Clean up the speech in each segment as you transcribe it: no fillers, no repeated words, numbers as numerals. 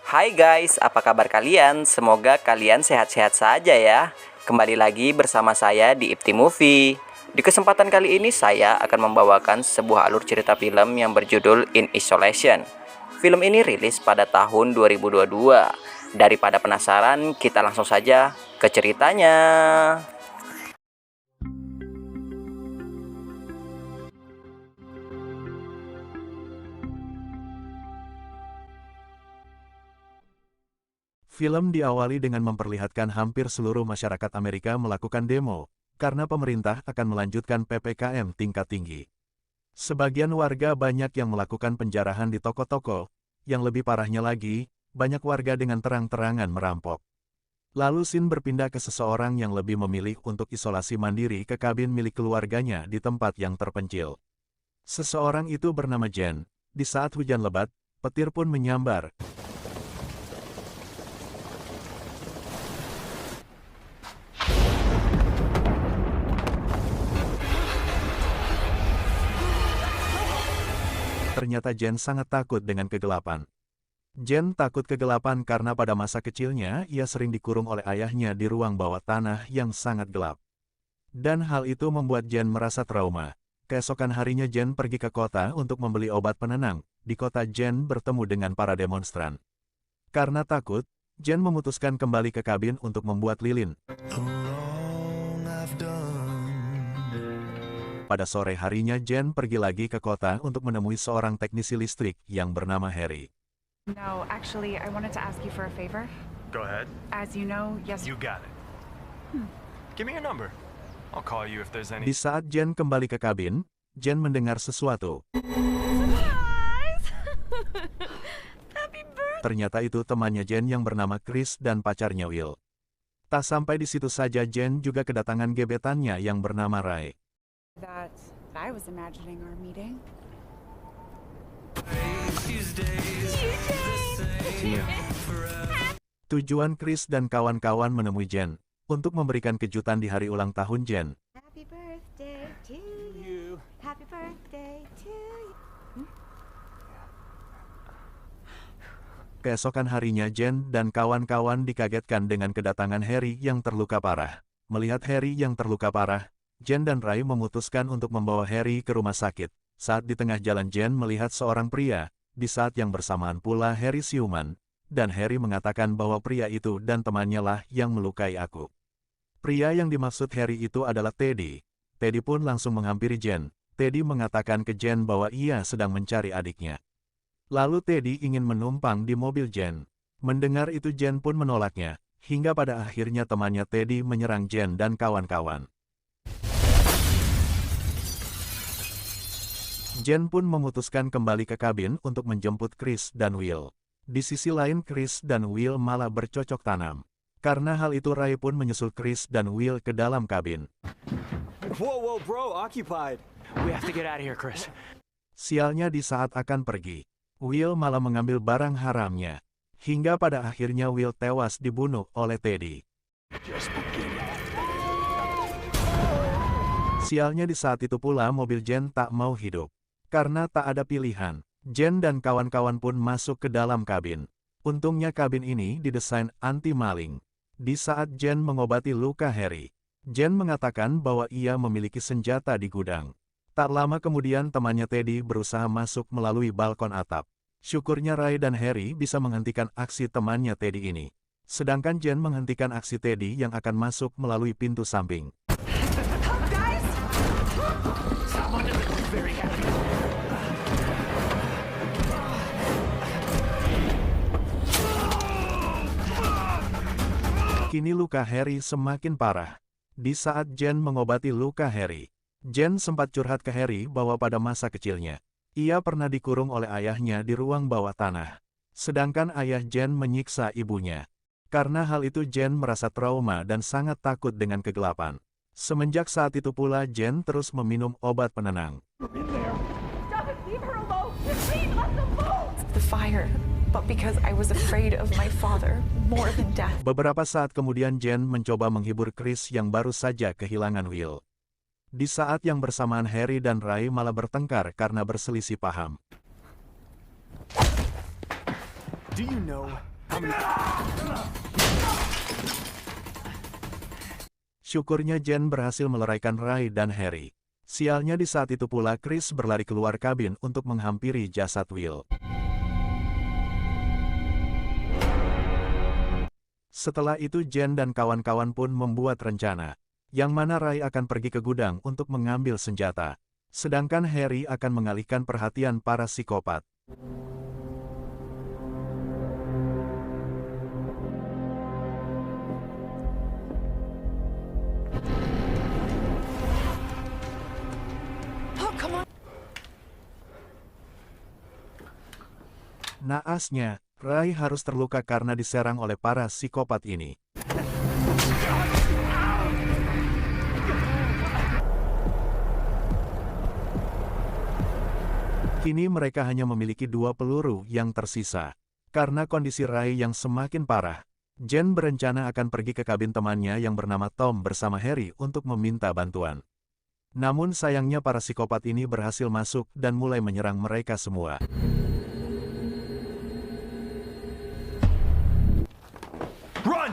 Hai guys, apa kabar kalian? Semoga kalian sehat-sehat saja ya. Kembali lagi bersama saya di Ipti Movie. Di kesempatan kali ini saya akan membawakan sebuah alur cerita film yang berjudul In Isolation. Film ini rilis pada tahun 2022. Daripada penasaran, kita langsung saja ke ceritanya. Film diawali dengan memperlihatkan hampir seluruh masyarakat Amerika melakukan demo, karena pemerintah akan melanjutkan PPKM tingkat tinggi. Sebagian warga banyak yang melakukan penjarahan di toko-toko, yang lebih parahnya lagi, banyak warga dengan terang-terangan merampok. Lalu scene berpindah ke seseorang yang lebih memilih untuk isolasi mandiri ke kabin milik keluarganya di tempat yang terpencil. Seseorang itu bernama Jen. Di saat hujan lebat, petir pun menyambar. Ternyata Jen sangat takut dengan kegelapan. Jen takut kegelapan karena pada masa kecilnya ia sering dikurung oleh ayahnya di ruang bawah tanah yang sangat gelap. Dan hal itu membuat Jen merasa trauma. Keesokan harinya Jen pergi ke kota untuk membeli obat penenang. Di kota Jen bertemu dengan para demonstran. Karena takut, Jen memutuskan kembali ke kabin untuk membuat lilin. Pada sore harinya Jen pergi lagi ke kota untuk menemui seorang teknisi listrik yang bernama Harry. No, actually, I wanted to ask you for a favor. Go ahead. As you know, You got it. Give me your number. I'll call you if there's any... Di saat Jen kembali ke kabin, Jen mendengar sesuatu. Surprise! Happy birthday! Ternyata itu temannya Jen yang bernama Chris dan pacarnya Will. Tak sampai di situ saja Jen juga kedatangan gebetannya yang bernama Ray. That I was imagining our meeting. Tujuan Chris dan kawan-kawan menemui Jen untuk memberikan kejutan di hari ulang tahun Jen. Happy birthday to you. Happy birthday to you. Keesokan harinya Jen dan kawan-kawan dikagetkan dengan kedatangan Harry yang terluka parah. Melihat Harry yang terluka parah, Jen dan Ray memutuskan untuk membawa Harry ke rumah sakit. Saat di tengah jalan Jen melihat seorang pria, di saat yang bersamaan pula Harry siuman, dan Harry mengatakan bahwa pria itu dan temannya lah yang melukai aku. Pria yang dimaksud Harry itu adalah Teddy. Teddy pun langsung menghampiri Jen. Teddy mengatakan ke Jen bahwa ia sedang mencari adiknya. Lalu Teddy ingin menumpang di mobil Jen. Mendengar itu Jen pun menolaknya, hingga pada akhirnya temannya Teddy menyerang Jen dan kawan-kawan. Jen pun memutuskan kembali ke kabin untuk menjemput Chris dan Will. Di sisi lain Chris dan Will malah bercocok tanam. Karena hal itu Ray pun menyusul Chris dan Will ke dalam kabin. Whoa, bro, occupied. We have to get out of here, Chris. Sialnya di saat akan pergi, Will malah mengambil barang haramnya. Hingga pada akhirnya Will tewas dibunuh oleh Teddy. Sialnya di saat itu pula mobil Jen tak mau hidup. Karena tak ada pilihan, Jen dan kawan-kawan pun masuk ke dalam kabin. Untungnya kabin ini didesain anti-maling. Di saat Jen mengobati luka Harry, Jen mengatakan bahwa ia memiliki senjata di gudang. Tak lama kemudian temannya Teddy berusaha masuk melalui balkon atap. Syukurnya Ray dan Harry bisa menghentikan aksi temannya Teddy ini. Sedangkan Jen menghentikan aksi Teddy yang akan masuk melalui pintu samping. Kini luka Harry semakin parah. Di saat Jen mengobati luka Harry, Jen sempat curhat ke Harry bahwa pada masa kecilnya, ia pernah dikurung oleh ayahnya di ruang bawah tanah. Sedangkan ayah Jen menyiksa ibunya. Karena hal itu Jen merasa trauma dan sangat takut dengan kegelapan. Semenjak saat itu pula Jen terus meminum obat penenang. Stop it, leave her alone. Please let them move. The fire, but because I was afraid of my father more than death. Beberapa saat kemudian Jen mencoba menghibur Chris yang baru saja kehilangan Will. Di saat yang bersamaan Harry dan Ray malah bertengkar karena berselisih paham. Do you know Syukurnya Jen berhasil meleraikan Ray dan Harry. Sialnya di saat itu pula Chris berlari keluar kabin untuk menghampiri jasad Will. Setelah itu Jen dan kawan-kawan pun membuat rencana, yang mana Ray akan pergi ke gudang untuk mengambil senjata, sedangkan Harry akan mengalihkan perhatian para psikopat. Naasnya, Ray harus terluka karena diserang oleh para psikopat ini. Kini mereka hanya memiliki 2 peluru yang tersisa. Karena kondisi Ray yang semakin parah, Jen berencana akan pergi ke kabin temannya yang bernama Tom bersama Harry untuk meminta bantuan. Namun sayangnya para psikopat ini berhasil masuk dan mulai menyerang mereka semua. Run!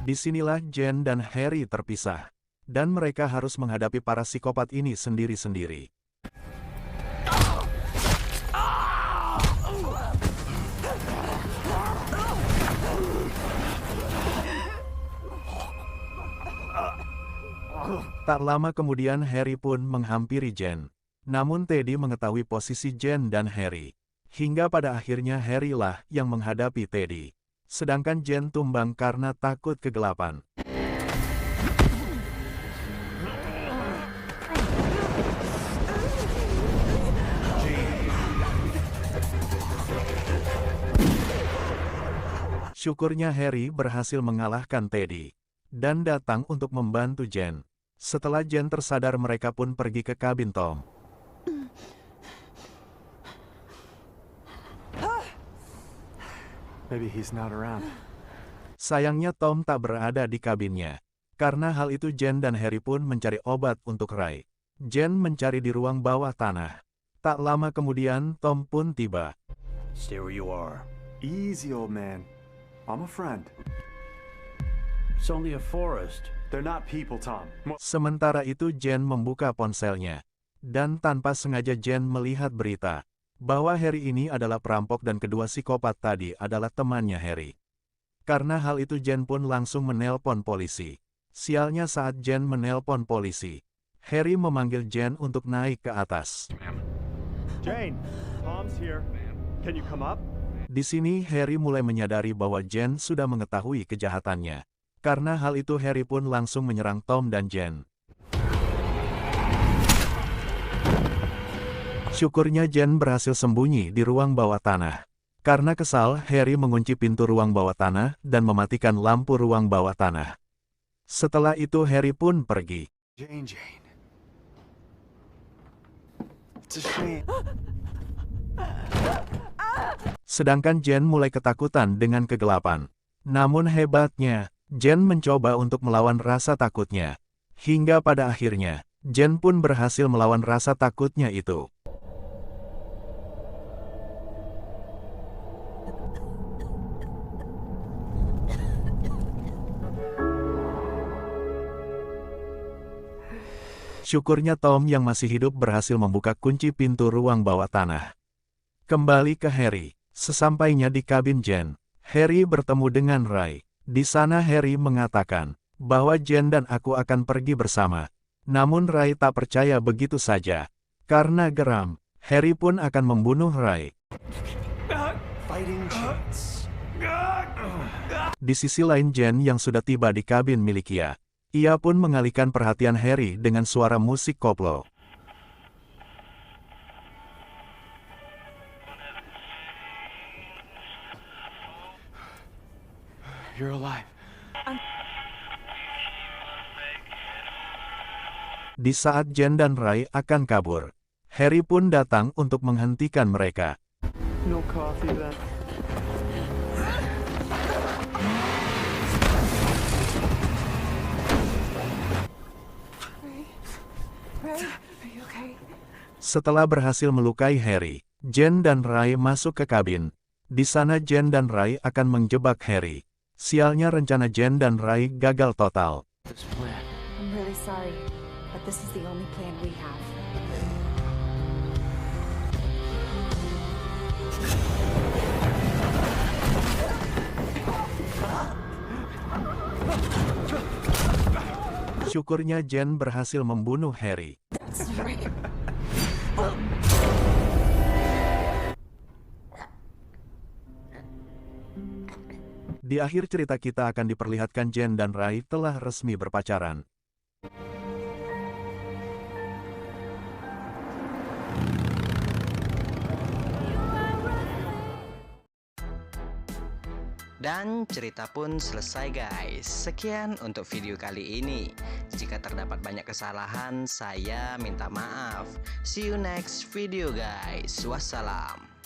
Disinilah Jen dan Harry terpisah, dan mereka harus menghadapi para psikopat ini sendiri-sendiri. Tak lama kemudian Harry pun menghampiri Jen. Namun Teddy mengetahui posisi Jen dan Harry. Hingga pada akhirnya Harry lah yang menghadapi Teddy. Sedangkan Jen tumbang karena takut kegelapan. Syukurnya Harry berhasil mengalahkan Teddy dan datang untuk membantu Jen. Setelah Jen tersadar mereka pun pergi ke kabin Tom. Maybe he's not around. Sayangnya Tom tak berada di kabinnya. Karena hal itu Jen dan Harry pun mencari obat untuk Ray. Jen mencari di ruang bawah tanah. Tak lama kemudian Tom pun tiba. Stay where you are. Easy, old man. I'm a friend. It's only a forest. They're not people, Tom. Sementara itu Jen membuka ponselnya. Dan tanpa sengaja Jen melihat berita bahwa Harry ini adalah perampok dan kedua psikopat tadi adalah temannya Harry. Karena hal itu Jen pun langsung menelpon polisi. Sialnya saat Jen menelpon polisi, Harry memanggil Jen untuk naik ke atas. Jane, Tom's here. Can you come up? Di sini Harry mulai menyadari bahwa Jen sudah mengetahui kejahatannya. Karena hal itu Harry pun langsung menyerang Tom dan Jen. Syukurnya Jen berhasil sembunyi di ruang bawah tanah. Karena kesal, Harry mengunci pintu ruang bawah tanah dan mematikan lampu ruang bawah tanah. Setelah itu Harry pun pergi. Jane. It's a shame. Sedangkan Jen mulai ketakutan dengan kegelapan. Namun hebatnya, Jen mencoba untuk melawan rasa takutnya. Hingga pada akhirnya, Jen pun berhasil melawan rasa takutnya itu. Syukurnya Tom yang masih hidup berhasil membuka kunci pintu ruang bawah tanah. Kembali ke Harry. Sesampainya di kabin Jen, Harry bertemu dengan Ray. Di sana Harry mengatakan bahwa Jen dan aku akan pergi bersama. Namun Ray tak percaya begitu saja. Karena geram, Harry pun akan membunuh Ray. Fighting chance. Di sisi lain Jen yang sudah tiba di kabin milik Ia. Ia pun mengalihkan perhatian Harry dengan suara musik koplo. You're alive. Di saat Jen dan Ray akan kabur, Harry pun datang untuk menghentikan mereka. No coffee then. Are you okay? Setelah berhasil melukai Harry, Jen dan Ray masuk ke kabin. Di sana Jen dan Ray akan menjebak Harry. Sialnya rencana Jen dan Ray gagal total. This plan. I'm really sorry, but this is the only plan we have. Syukurnya Jen berhasil membunuh Harry. Di akhir cerita kita akan diperlihatkan Jen dan Ray telah resmi berpacaran. Dan cerita pun selesai guys. Sekian untuk video kali ini. Jika terdapat banyak kesalahan, saya minta maaf. See you next video guys. Wassalam.